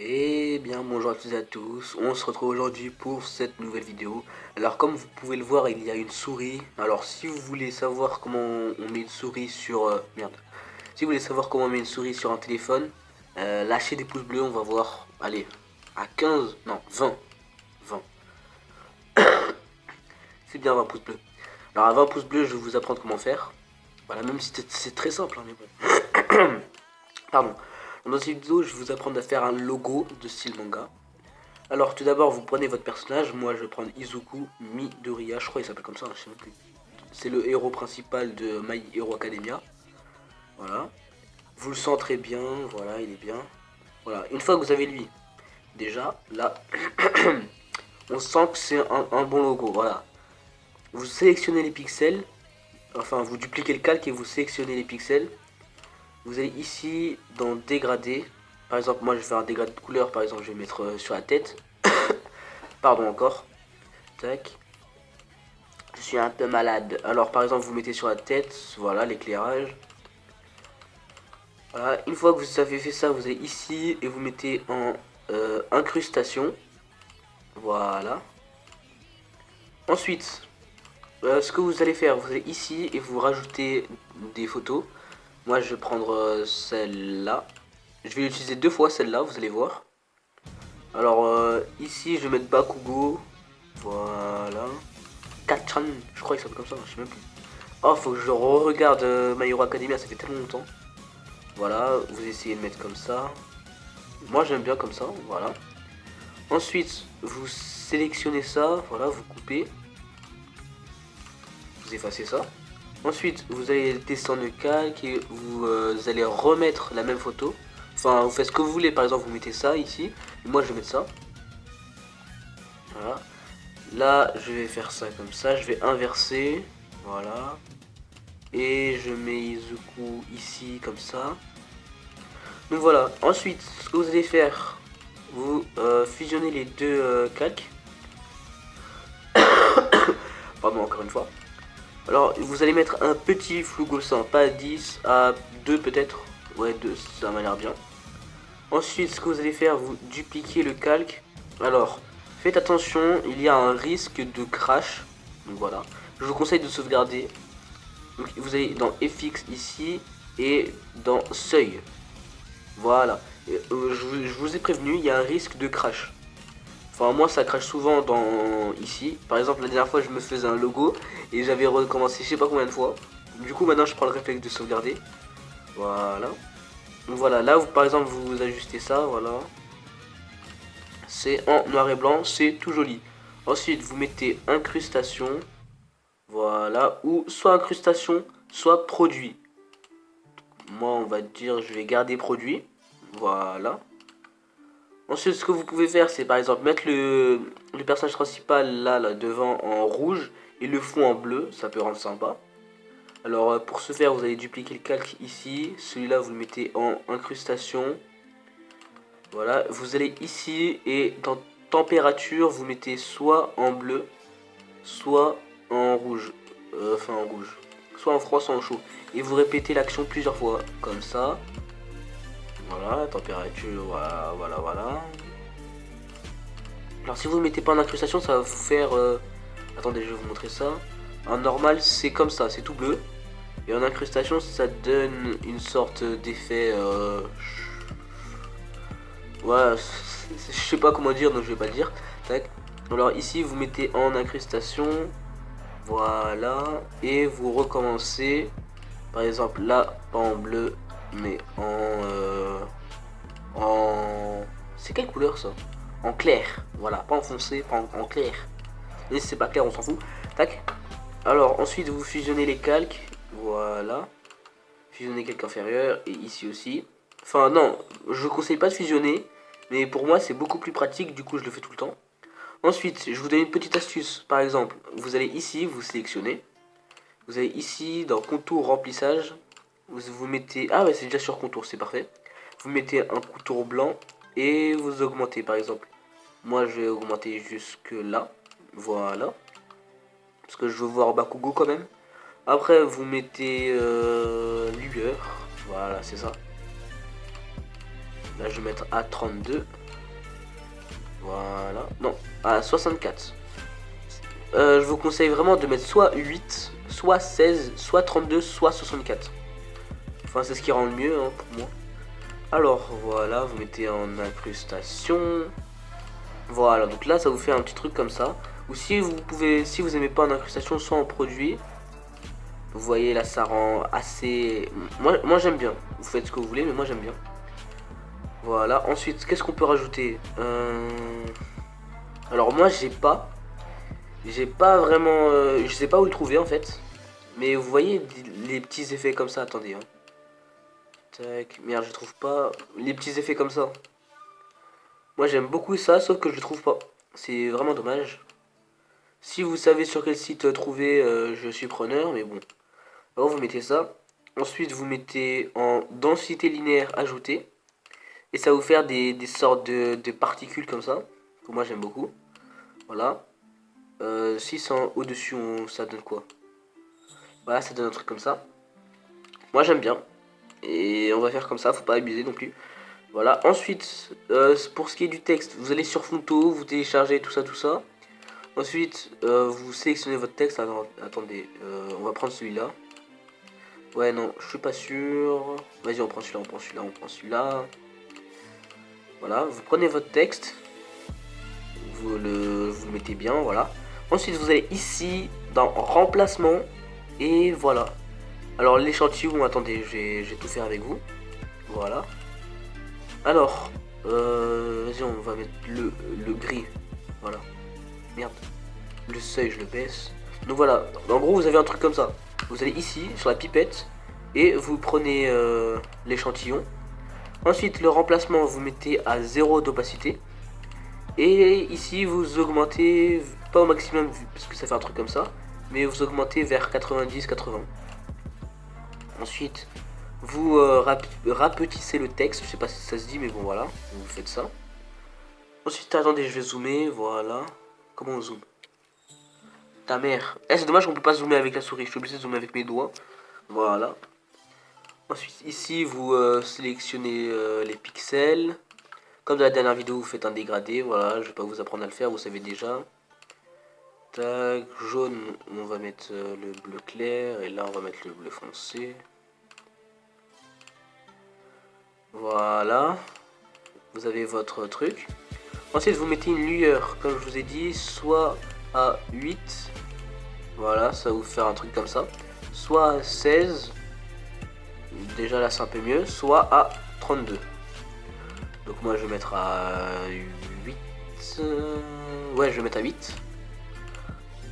Eh bien bonjour à toutes et à tous, on se retrouve aujourd'hui pour cette nouvelle vidéo. Alors comme vous pouvez le voir, il y a une souris. Alors si vous voulez savoir comment on met une souris sur... merde. Si vous voulez savoir comment on met une souris sur un téléphone, lâchez des pouces bleus, on va voir. Allez, à 15, non 20. 20. C'est bien 20 pouces bleus. Alors à 20 pouces bleus, je vais vous apprendre comment faire. Voilà, même si c'est très simple, hein, mais bon. Pardon. Dans cette vidéo, je vais vous apprendre à faire un logo de style manga. Alors tout d'abord vous prenez votre personnage, moi je vais prendre Izuku Midoriya, je crois qu'il s'appelle comme ça, je sais même plus. C'est le héros principal de My Hero Academia. Voilà. Vous le centrez bien, voilà, il est bien. Voilà, une fois que vous avez lui, déjà, là, on sent que c'est un bon logo, voilà. Vous sélectionnez les pixels, enfin vous dupliquez le calque et vous sélectionnez les pixels. Vous allez ici dans dégradé. Par exemple, moi je vais faire un dégradé de couleur, par exemple je vais mettre sur la tête. Pardon encore. Tac. Je suis un peu malade. Alors par exemple vous mettez sur la tête, voilà l'éclairage. Voilà, une fois que vous avez fait ça, vous allez ici et vous mettez en incrustation. Voilà. Ensuite, ce que vous allez faire, vous allez ici et vous rajoutez des photos. Moi je vais prendre celle-là. Je vais l'utiliser deux fois celle-là, vous allez voir. Alors ici je vais mettre Bakugo. Voilà. Kachan, je crois qu'il s'appelle comme ça, je sais même plus. Oh, faut que je re-regarde My Hero Academia, ça fait tellement longtemps. Voilà, vous essayez de mettre comme ça. Moi j'aime bien comme ça, voilà. Ensuite, vous sélectionnez ça, voilà, vous coupez. Vous effacez ça. Ensuite, vous allez descendre le calque et vous allez remettre la même photo. Enfin, vous faites ce que vous voulez, par exemple, vous mettez ça ici. Moi, je vais mettre ça. Voilà. Là, je vais faire ça comme ça, je vais inverser. Voilà. Et je mets Izuku ici, comme ça. Donc voilà, ensuite, ce que vous allez faire, vous fusionnez les deux calques. Pardon, encore une fois. Alors, vous allez mettre un petit flou gaussant, pas à 10, à 2 peut-être. Ouais, 2, ça m'a l'air bien. Ensuite, ce que vous allez faire, vous dupliquez le calque. Alors, faites attention, il y a un risque de crash. Donc voilà, je vous conseille de sauvegarder. Donc, vous allez dans FX ici et dans Seuil. Voilà, je vous ai prévenu, il y a un risque de crash. Enfin, moi ça crache souvent dans ici. Par exemple, la dernière fois, je me faisais un logo et j'avais recommencé je sais pas combien de fois. Du coup, maintenant, je prends le réflexe de sauvegarder. Voilà. Donc voilà, là, vous, par exemple, vous ajustez ça, voilà. C'est en noir et blanc, c'est tout joli. Ensuite, vous mettez incrustation. Voilà, ou soit incrustation, soit produit. Moi, on va dire, je vais garder produit. Voilà. Ensuite, ce que vous pouvez faire, c'est par exemple mettre le personnage principal là devant en rouge et le fond en bleu. Ça peut rendre sympa. Alors, pour ce faire, vous allez dupliquer le calque ici. Celui-là, vous le mettez en incrustation. Voilà. Vous allez ici et dans température, vous mettez soit en bleu, soit en rouge. Enfin, en rouge. Soit en froid, soit en chaud. Et vous répétez l'action plusieurs fois. Comme ça. Voilà, température, voilà, voilà, voilà. Alors si vous ne mettez pas en incrustation, ça va vous faire... Attendez, je vais vous montrer ça. En normal, c'est comme ça, c'est tout bleu. Et en incrustation, ça donne une sorte d'effet... Ouais, je sais pas comment dire, donc je vais pas le dire. Tac. Alors ici, vous mettez en incrustation. Voilà. Et vous recommencez. Par exemple, là, pas en bleu, mais en... C'est quelle couleur ça? En clair. Voilà, pas en foncé, pas en clair. Et si c'est pas clair, on s'en fout. Tac. Alors, ensuite, vous fusionnez les calques. Voilà. Fusionnez calque inférieur. Et ici aussi. Enfin, non, je ne conseille pas de fusionner. Mais pour moi, c'est beaucoup plus pratique. Du coup, je le fais tout le temps. Ensuite, je vous donne une petite astuce. Par exemple, vous allez ici, vous sélectionnez. Vous allez ici, dans contour remplissage. Vous mettez... Ah ouais, c'est déjà sur contour, c'est parfait. Vous mettez un contour blanc. Et vous augmentez, par exemple. Moi, je vais augmenter jusque là. Voilà. Parce que je veux voir Bakugo quand même. Après, vous mettez lueur. Voilà, c'est ça. Là, je vais mettre A32. Voilà. Non, à 64. Je vous conseille vraiment de mettre soit 8, soit 16, soit 32, soit 64. Enfin, c'est ce qui rend le mieux hein, pour moi. Alors, voilà, vous mettez en incrustation. Voilà, donc là, ça vous fait un petit truc comme ça. Ou si vous pouvez, si vous aimez pas en incrustation, soit en produit. Vous voyez, là, ça rend assez... Moi j'aime bien. Vous faites ce que vous voulez, mais moi, j'aime bien. Voilà, ensuite, qu'est-ce qu'on peut rajouter Alors, moi, j'ai pas... J'ai pas vraiment... je sais pas où le trouver, en fait. Mais vous voyez les petits effets comme ça, attendez. Hein. Tac, merde, je trouve pas... Les petits effets comme ça. Moi, j'aime beaucoup ça, sauf que je le trouve pas. C'est vraiment dommage. Si vous savez sur quel site trouver, je suis preneur, mais bon. Alors, vous mettez ça. Ensuite, vous mettez en densité linéaire ajoutée. Et ça va vous faire des sortes de particules comme ça. Que moi, j'aime beaucoup. Voilà. 600 au-dessus, ça donne quoi? Voilà, ça donne un truc comme ça. Moi, j'aime bien. Et on va faire comme ça, faut pas abuser non plus. Voilà, ensuite, pour ce qui est du texte, vous allez sur Fonto, vous téléchargez tout ça, tout ça. Ensuite, vous sélectionnez votre texte. Alors, attendez, on va prendre celui-là. Ouais, non, je suis pas sûr. Vas-y, on prend celui-là, on prend celui-là, on prend celui-là. Voilà, vous prenez votre texte. Vous le mettez bien, voilà. Ensuite, vous allez ici, dans Remplacement. Et voilà. Alors, l'échantillon, attendez, je vais tout faire avec vous. Voilà. Alors, vas-y, on va mettre le gris. Voilà. Merde. Le seuil, je le baisse. Donc voilà, en gros, vous avez un truc comme ça. Vous allez ici, sur la pipette, et vous prenez l'échantillon. Ensuite, le remplacement, vous mettez à 0 d'opacité. Et ici, vous augmentez, pas au maximum, parce que ça fait un truc comme ça, mais vous augmentez vers 90-80. Ensuite, vous rapetissez le texte, je sais pas si ça se dit, mais bon voilà, vous faites ça. Ensuite, attendez, je vais zoomer, voilà. Comment on zoome? Ta mère. Eh, c'est dommage qu'on peut pas zoomer avec la souris, je suis obligé de zoomer avec mes doigts. Voilà. Ensuite, ici, vous sélectionnez les pixels. Comme dans la dernière vidéo, vous faites un dégradé, voilà, je vais pas vous apprendre à le faire, vous savez déjà. Tac, jaune, on va mettre le bleu clair, et là on va mettre le bleu foncé. Voilà, vous avez votre truc. Ensuite, vous mettez une lueur, comme je vous ai dit, soit à 8. Voilà, ça va vous faire un truc comme ça. Soit à 16. Déjà là, c'est un peu mieux. Soit à 32. Donc moi, je vais mettre à 8. Ouais, je vais mettre à 8.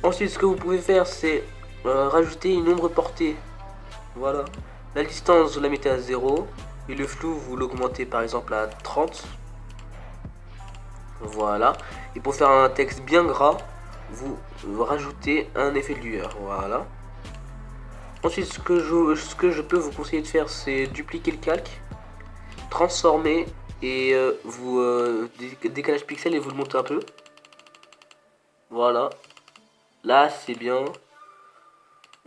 Ensuite, ce que vous pouvez faire, c'est rajouter une ombre portée. Voilà. La distance, vous la mettez à 0. Et le flou, vous l'augmentez par exemple à 30. Voilà. Et pour faire un texte bien gras, vous rajoutez un effet de lueur. Voilà. Ensuite, ce que je peux vous conseiller de faire, c'est dupliquer le calque, transformer et vous décalage pixel et vous le montez un peu. Voilà. Là, c'est bien.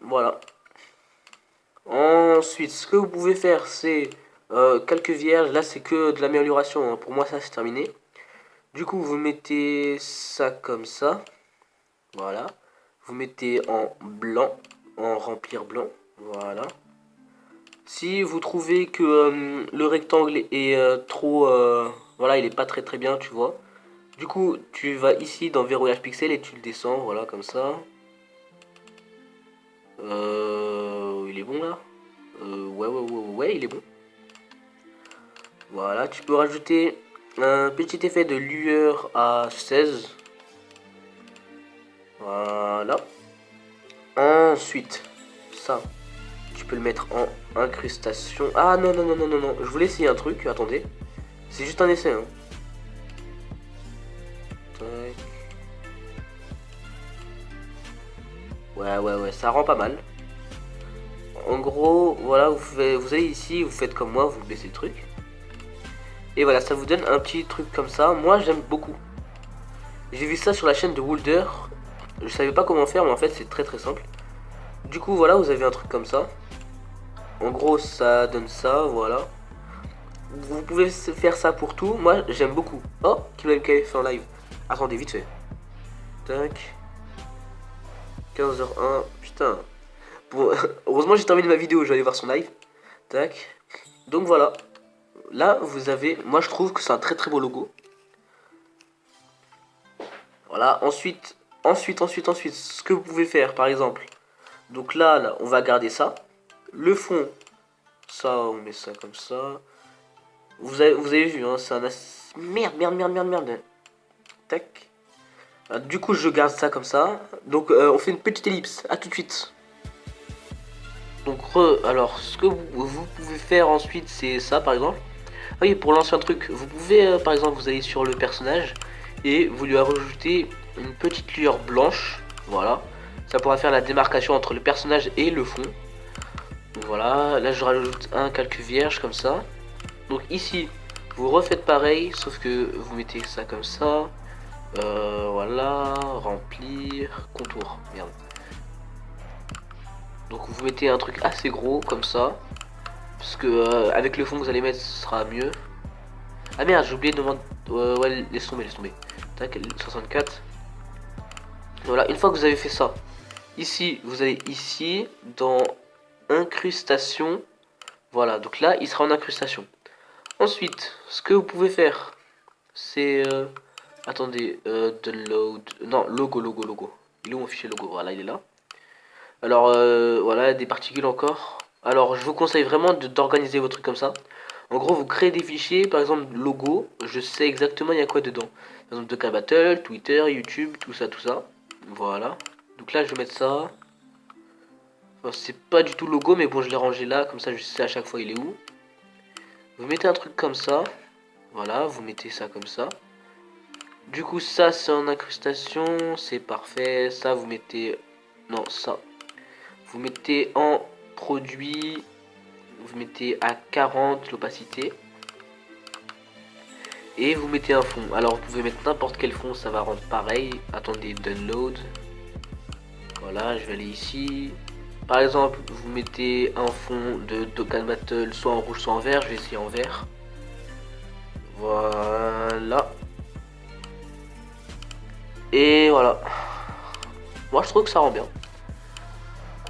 Voilà. Ensuite, ce que vous pouvez faire, c'est calque vierge. Là, c'est que de l'amélioration. Hein. Pour moi, ça, c'est terminé. Du coup, vous mettez ça comme ça. Voilà. Vous mettez en blanc, en remplir blanc. Voilà. Si vous trouvez que le rectangle est trop... voilà, il est pas très bien, tu vois. Du coup, tu vas ici dans verrouillage pixel et tu le descends, voilà, comme ça. Il est bon là ouais, il est bon. Voilà, tu peux rajouter un petit effet de lueur à 16. Voilà. Ensuite, ça, tu peux le mettre en incrustation. Ah non, je voulais essayer un truc, attendez. C'est juste un essai, hein. Tac. Ouais, ça rend pas mal. En gros, voilà, vous allez ici, vous faites comme moi, vous baissez le truc. Et voilà, ça vous donne un petit truc comme ça. Moi, j'aime beaucoup. J'ai vu ça sur la chaîne de Woolder. Je savais pas comment faire, mais en fait, c'est très simple. Du coup, voilà, vous avez un truc comme ça. En gros, ça donne ça, voilà. Vous pouvez faire ça pour tout. Moi, j'aime beaucoup. Oh, KiloMK fait en live. Attendez, vite fait. Tac. 15h01. Putain. Bon, heureusement, j'ai terminé ma vidéo. Je vais aller voir son live. Tac. Donc voilà. Là, vous avez... Moi, je trouve que c'est un très très beau logo. Voilà. Ensuite, ce que vous pouvez faire, par exemple. Donc là, on va garder ça. Le fond, ça, on met ça comme ça. Vous avez vu, hein, c'est un... Merde. Tac. Du coup, je garde ça comme ça. Donc, on fait une petite ellipse. À tout de suite. Donc, alors, ce que vous pouvez faire ensuite, c'est ça, par exemple. Ah oui, pour lancer un truc, vous pouvez, par exemple, vous allez sur le personnage et vous lui rajoutez une petite lueur blanche. Voilà. Ça pourra faire la démarcation entre le personnage et le fond. Donc, voilà. Là, je rajoute un calque vierge comme ça. Donc, ici, vous refaites pareil, sauf que vous mettez ça comme ça. Voilà, remplir, contour, merde. Donc vous mettez un truc assez gros comme ça, parce que avec le fond que vous allez mettre, ce sera mieux. Ah merde, j'ai oublié de demander. Ouais, laisse tomber. Tac, 64. Voilà, une fois que vous avez fait ça, ici, vous allez ici dans incrustation. Voilà, donc là, il sera en incrustation. Ensuite, ce que vous pouvez faire, c'est attendez, download. Non, logo. Il est où mon fichier logo? Voilà, il est là. Alors, voilà, des particules encore. Alors, je vous conseille vraiment d'organiser vos trucs comme ça. En gros, vous créez des fichiers, par exemple, logo. Je sais exactement il y a quoi dedans. Par exemple, Dokkan Battle, Twitter, YouTube, tout ça. Voilà. Donc là, je vais mettre ça. Enfin, c'est pas du tout logo, mais bon, je l'ai rangé là. Comme ça, je sais à chaque fois il est où. Vous mettez un truc comme ça. Voilà, vous mettez ça comme ça. Du coup, ça, c'est en incrustation. C'est parfait. Ça, vous mettez... Non, ça. Vous mettez en produit. Vous mettez à 40 l'opacité. Et vous mettez un fond. Alors, vous pouvez mettre n'importe quel fond. Ça va rendre pareil. Attendez, download. Voilà, je vais aller ici. Par exemple, vous mettez un fond de Dokkan Battle, soit en rouge, soit en vert. Je vais essayer en vert. Voilà. Et voilà. Moi, je trouve que ça rend bien.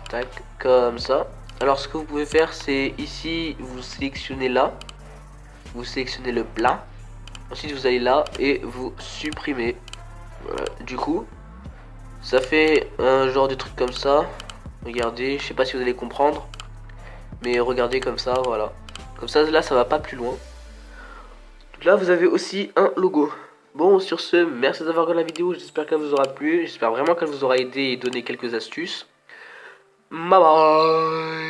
Tac, comme ça. Alors, ce que vous pouvez faire, c'est ici, vous sélectionnez là. Vous sélectionnez le plat. Ensuite, vous allez là et vous supprimez. Voilà. Du coup, ça fait un genre de truc comme ça. Regardez, je sais pas si vous allez comprendre. Mais regardez comme ça, voilà. Comme ça, là, ça va pas plus loin. Donc là, vous avez aussi un logo. Bon, sur ce, merci d'avoir regardé la vidéo. J'espère qu'elle vous aura plu. J'espère vraiment qu'elle vous aura aidé et donné quelques astuces. Bye bye.